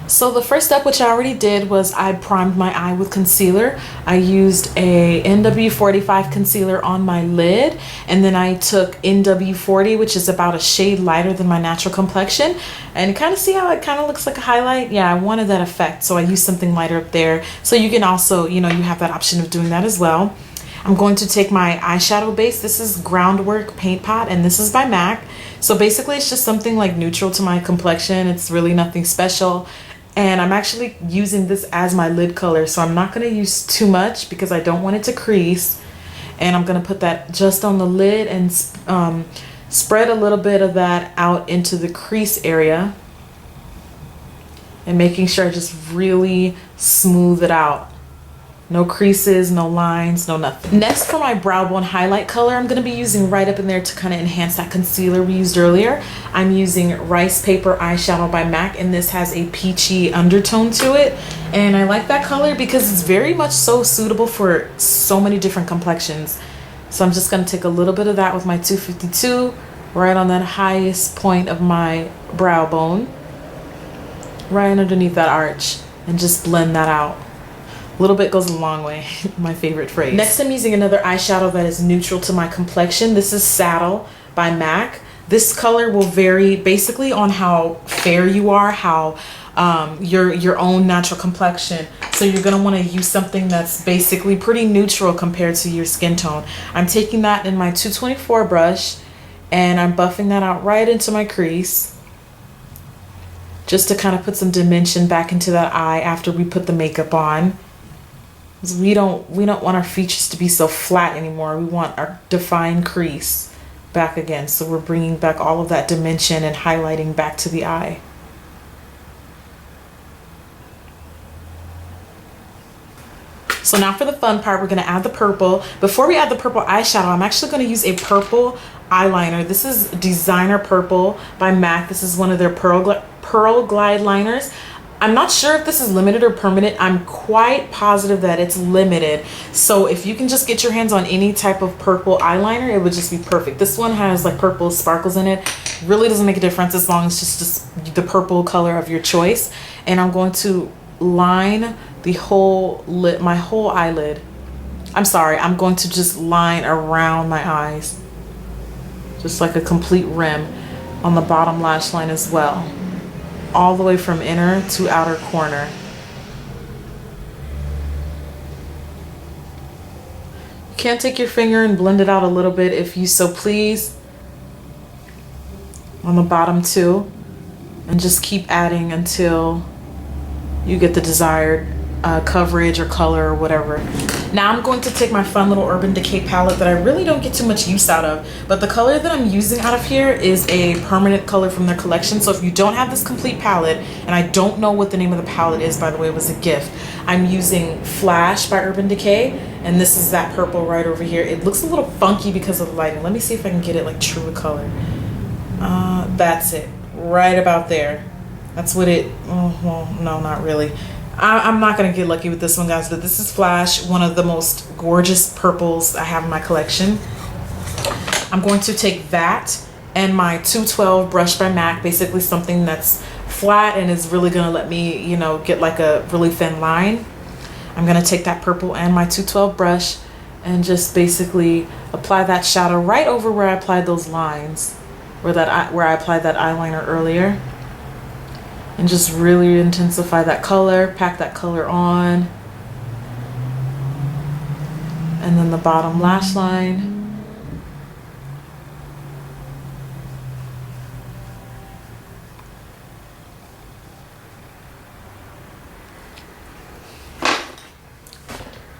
So the first step, which I already did, was I primed my eye with concealer. I used a NW45 concealer on my lid, and then I took NW40, which is about a shade lighter than my natural complexion. And kind of see how it kind of looks like a highlight? Yeah, I wanted that effect, so I used something lighter up there. So you can also, you have that option of doing that as well. I'm going to take my eyeshadow base. This is Groundwork Paint Pot, and this is by MAC. So basically it's just something like neutral to my complexion. It's really nothing special. And I'm actually using this as my lid color, so I'm not going to use too much because I don't want it to crease. And I'm going to put that just on the lid and spread a little bit of that out into the crease area. And making sure I just really smooth it out. No creases, no lines, no nothing. Next, for my brow bone highlight color, I'm going to be using right up in there to kind of enhance that concealer we used earlier. I'm using Rice Paper Eyeshadow by MAC, and this has a peachy undertone to it. And I like that color because it's very much so suitable for so many different complexions. So I'm just going to take a little bit of that with my 252 right on that highest point of my brow bone, right underneath that arch, and just blend that out. A little bit goes a long way. My favorite phrase. Next, I'm using another eyeshadow that is neutral to my complexion. This is Saddle by MAC. This color will vary basically on how fair you are, how your own natural complexion. So you're gonna want to use something that's basically pretty neutral compared to your skin tone. I'm taking that in my 224 brush, and I'm buffing that out right into my crease, just to kind of put some dimension back into that eye after we put the makeup on. We don't want our features to be so flat anymore. We want our defined crease back again. So we're bringing back all of that dimension and highlighting back to the eye. So now for the fun part, we're going to add the purple. Before we add the purple eyeshadow, I'm actually going to use a purple eyeliner. This is Designer Purple by MAC. This is one of their Pearl Glide liners. I'm not sure if this is limited or permanent. I'm quite positive that it's limited. So if you can just get your hands on any type of purple eyeliner, it would just be perfect. This one has like purple sparkles in it. Really doesn't make a difference as long as it's just the purple color of your choice. And I'm going to line the whole lid, my whole eyelid. I'm sorry, I'm going to just line around my eyes. Just like a complete rim on the bottom lash line as well. All the way from inner to outer corner. You can take your finger and blend it out a little bit if you so please. On the bottom too. And just keep adding until you get the desired coverage or color or whatever. Now I'm going to take my fun little Urban Decay palette that I really don't get too much use out of, but the color that I'm using out of here is a permanent color from their collection. So if you don't have this complete palette, and I don't know what the name of the palette is, by the way, it was a gift, I'm using Flash by Urban Decay, and this is that purple right over here. It looks a little funky because of the lighting. Let me see if I can get it like true color. That's it, right about there. That's what it, oh, well, no, not really. I'm not going to get lucky with this one, guys, but this is Flash, one of the most gorgeous purples I have in my collection. I'm going to take that and my 212 brush by MAC, basically something that's flat and is really going to let me, get like a really thin line. I'm going to take that purple and my 212 brush and just basically apply that shadow right over where I applied those lines, where I applied that eyeliner earlier. And just really intensify that color, pack that color on. And then the bottom lash line.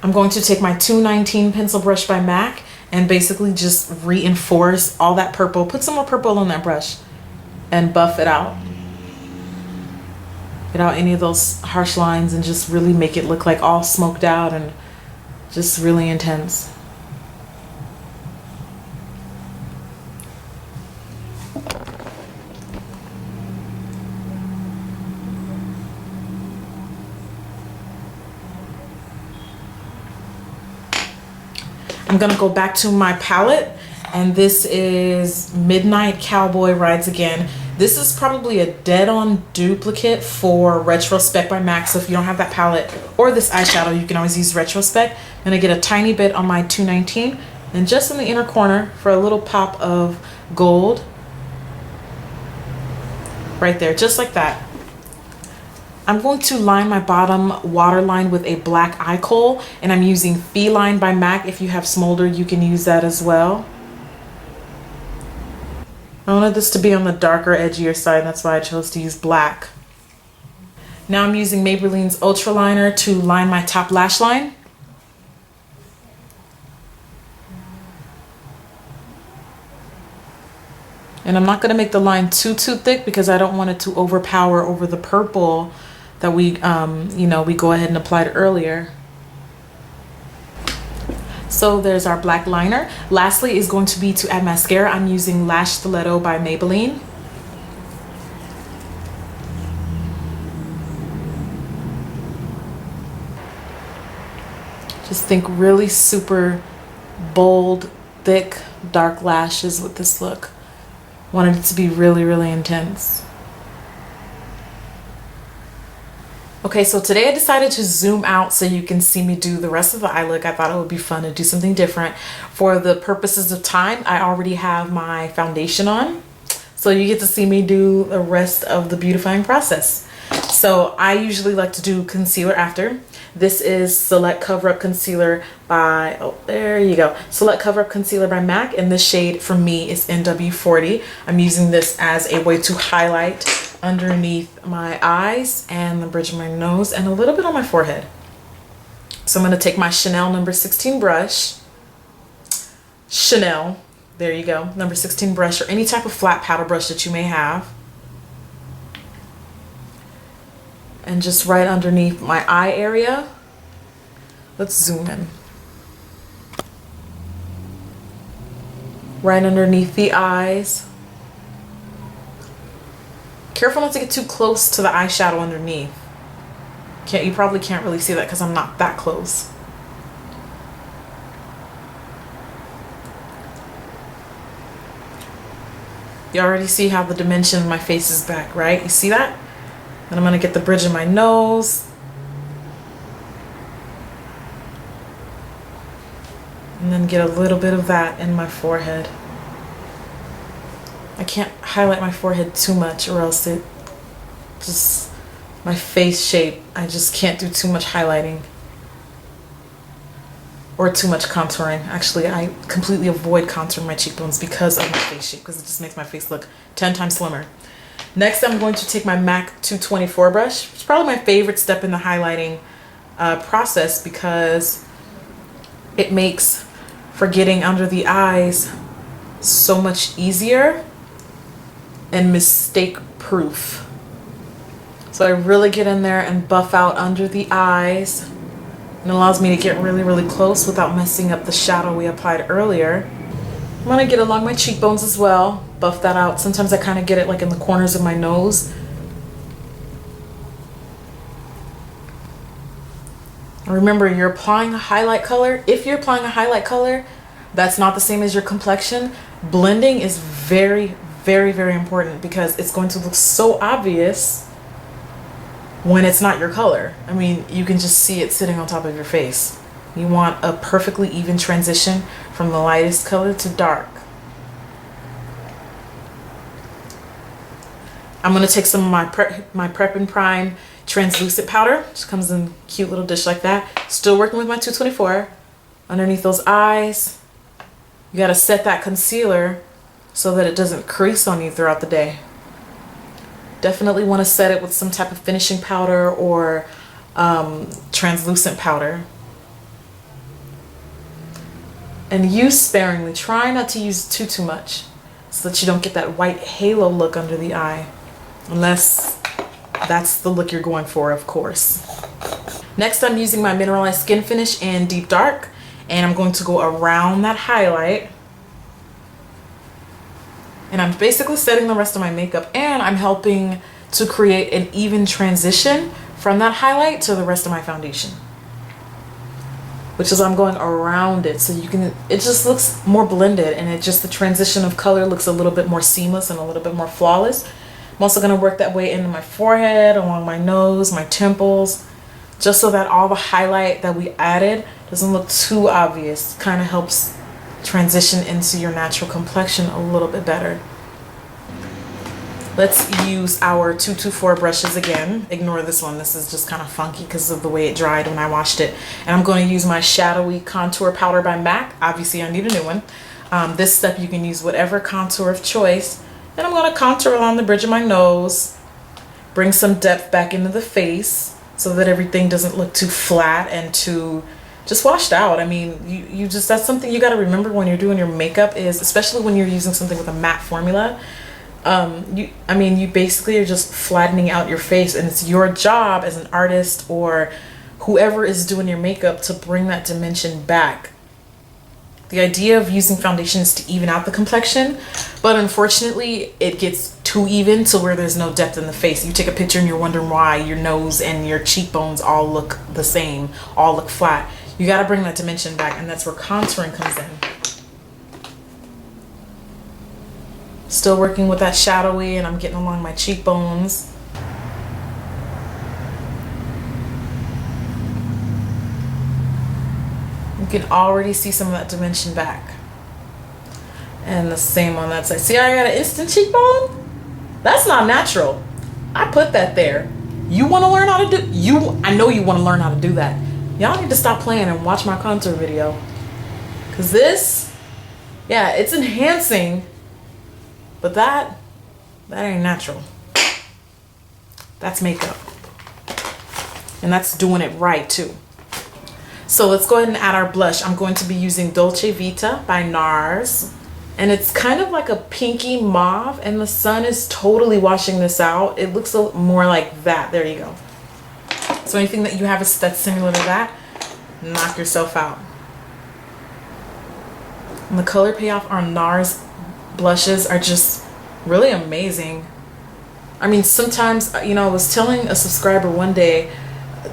I'm going to take my 219 pencil brush by MAC and basically just reinforce all that purple. Put some more purple on that brush and buff it out. Get out any of those harsh lines and just really make it look like all smoked out and just really intense. I'm gonna go back to my palette, and this is Midnight Cowboy Rides Again. This is probably a dead-on duplicate for Retrospect by MAC, so if you don't have that palette or this eyeshadow, you can always use Retrospect. I'm gonna get a tiny bit on my 219 and just in the inner corner for a little pop of gold. Right there, just like that. I'm going to line my bottom waterline with a black eye kohl, and I'm using Feline by MAC. If you have Smolder, you can use that as well. I wanted this to be on the darker, edgier side, that's why I chose to use black. Now I'm using Maybelline's Ultra Liner to line my top lash line. And I'm not going to make the line too thick because I don't want it to overpower over the purple that we go ahead and applied earlier. So there's our black liner. Lastly is going to be to add mascara. I'm using Lash Stiletto by Maybelline. Just think really super bold, thick, dark lashes with this look. Wanted it to be really, really intense. Okay, so today I decided to zoom out so you can see me do the rest of the eye look. I thought it would be fun to do something different. For the purposes of time, I already have my foundation on, so you get to see me do the rest of the beautifying process. So I usually like to do concealer after. This is Select Cover Up Concealer by, oh, there you go. Select Cover Up Concealer by MAC, and this shade for me is NW40. I'm using this as a way to highlight underneath my eyes and the bridge of my nose and a little bit on my forehead. So I'm going to take my Chanel number 16 brush. Chanel, there you go, number 16 brush, or any type of flat powder brush that you may have. And just right underneath my eye area. Let's zoom in. Right underneath the eyes. Careful not to get too close to the eyeshadow underneath. You probably can't really see that because I'm not that close. You already see how the dimension of my face is back, right? You see that? And I'm going to get the bridge of my nose. And then get a little bit of that in my forehead. I can't highlight my forehead too much or else it just, my face shape, I just can't do too much highlighting or too much contouring. Actually, I completely avoid contouring my cheekbones because of my face shape, because it just makes my face look 10 times slimmer. Next, I'm going to take my MAC 224 brush. It's probably my favorite step in the highlighting process because it makes for getting under the eyes so much easier and mistake proof. So I really get in there and buff out under the eyes, and it allows me to get really, really close without messing up the shadow we applied earlier. I'm gonna get along my cheekbones as well, buff that out. Sometimes I kind of get it like in the corners of my nose. Remember, you're applying a highlight color. If you're applying a highlight color that's not the same as your complexion, blending is very, very, very important because it's going to look so obvious when it's not your color. I mean, you can just see it sitting on top of your face. You want a perfectly even transition from the lightest color to dark. I'm going to take some of my Prep and Prime translucent powder, which comes in a cute little dish like that. Still working with my 224 underneath those eyes. You got to set that concealer so that it doesn't crease on you throughout the day. Definitely want to set it with some type of finishing powder or translucent powder. And use sparingly. Try not to use too much so that you don't get that white halo look under the eye. Unless that's the look you're going for, of course. Next, I'm using my Mineralized Skin Finish in Deep Dark, and I'm going to go around that highlight. And I'm basically setting the rest of my makeup, and I'm helping to create an even transition from that highlight to the rest of my foundation. Which is I'm going around it so you can, it just looks more blended, and it just, the transition of color looks a little bit more seamless and a little bit more flawless. I'm also going to work that way into my forehead, along my nose, my temples, just so that all the highlight that we added doesn't look too obvious. Kind of helps transition into your natural complexion a little bit better. Let's use our 224 brushes again. Ignore this one. This is just kind of funky because of the way it dried when I washed it. And I'm going to use my shadowy contour powder by MAC. Obviously, I need a new one. This step, you can use whatever contour of choice. And I'm going to contour along the bridge of my nose. Bring some depth back into the face so that everything doesn't look too flat and too just washed out. I mean, you just, that's something you got to remember when you're doing your makeup, is especially when you're using something with a matte formula. You basically are just flattening out your face, and it's your job as an artist or whoever is doing your makeup to bring that dimension back. The idea of using foundation is to even out the complexion, but unfortunately it gets too even to where there's no depth in the face. You take a picture and you're wondering why your nose and your cheekbones all look the same, all look flat. You got to bring that dimension back, and that's where contouring comes in. Still working with that shadowy, and I'm getting along my cheekbones. You can already see some of that dimension back. And the same on that side. See how I got an instant cheekbone? That's not natural. I put that there. You want to learn how to do, I know you want to learn how to do that. Y'all need to stop playing and watch my contour video. Cause this, yeah, it's enhancing. But that ain't natural. That's makeup. And that's doing it right too. So let's go ahead and add our blush. I'm going to be using Dolce Vita by NARS. And it's kind of like a pinky mauve, and the sun is totally washing this out. It looks a more like that. There you go. So anything that you have that's similar to that, knock yourself out. And the color payoff on NARS blushes are just really amazing. I mean, sometimes, I was telling a subscriber one day,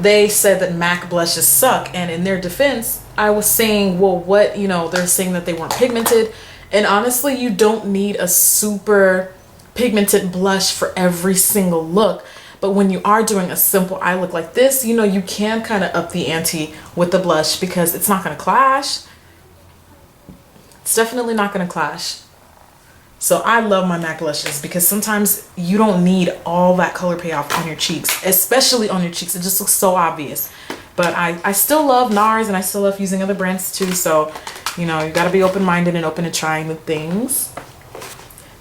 they said that MAC blushes suck, and in their defense, I was saying, well, what, they're saying that they weren't pigmented, and honestly, you don't need a super pigmented blush for every single look. But when you are doing a simple eye look like this, you can kind of up the ante with the blush, because it's not going to clash. It's definitely not going to clash. So I love my MAC blushes, because sometimes you don't need all that color payoff on your cheeks, especially on your cheeks. It just looks so obvious. But I still love NARS, and I still love using other brands too. So, you got to be open-minded and open to trying new things.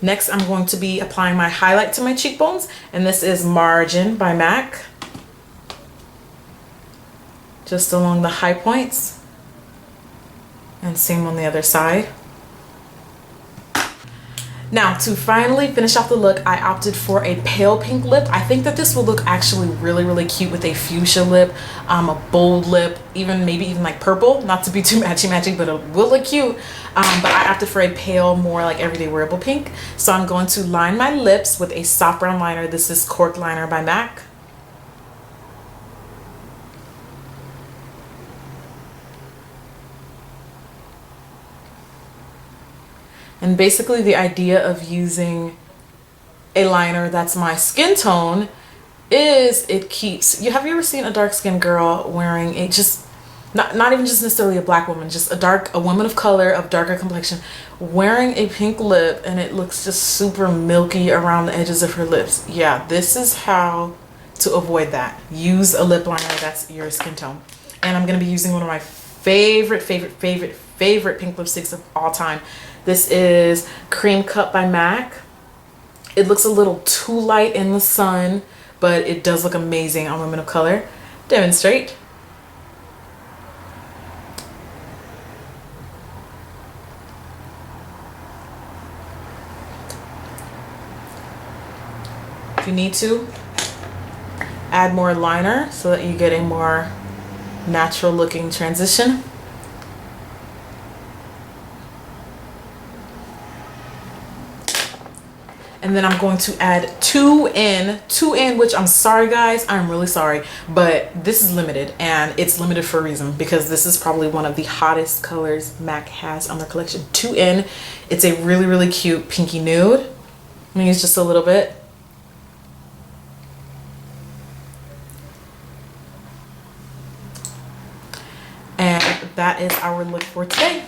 Next, I'm going to be applying my highlight to my cheekbones, and this is Margin by MAC. Just along the high points. And same on the other side. Now, to finally finish off the look, I opted for a pale pink lip. I think that this will look actually really, really cute with a fuchsia lip, a bold lip, maybe even like purple. Not to be too matchy-matchy, but it will look cute. But I opted for a pale, more like everyday wearable pink. So I'm going to line my lips with a soft brown liner. This is Cork Liner by MAC. And basically the idea of using a liner that's my skin tone is it keeps, have you ever seen a dark skinned girl wearing a not even just necessarily a black woman, just a woman of color, of darker complexion, wearing a pink lip, and it looks just super milky around the edges of her lips. Yeah, this is how to avoid that. Use a lip liner that's your skin tone. And I'm going to be using one of my favorite pink lipsticks of all time. This is Cream Cup by MAC. It looks a little too light in the sun, but it does look amazing on women of color. Demonstrate. If you need to, add more liner so that you get a more natural looking transition. And then I'm going to add 2N, which I'm sorry guys, I'm really sorry, but this is limited, and it's limited for a reason, because this is probably one of the hottest colors MAC has on their collection. 2N, it's a really, really cute pinky nude. I'm gonna use just a little bit. that is our look for today.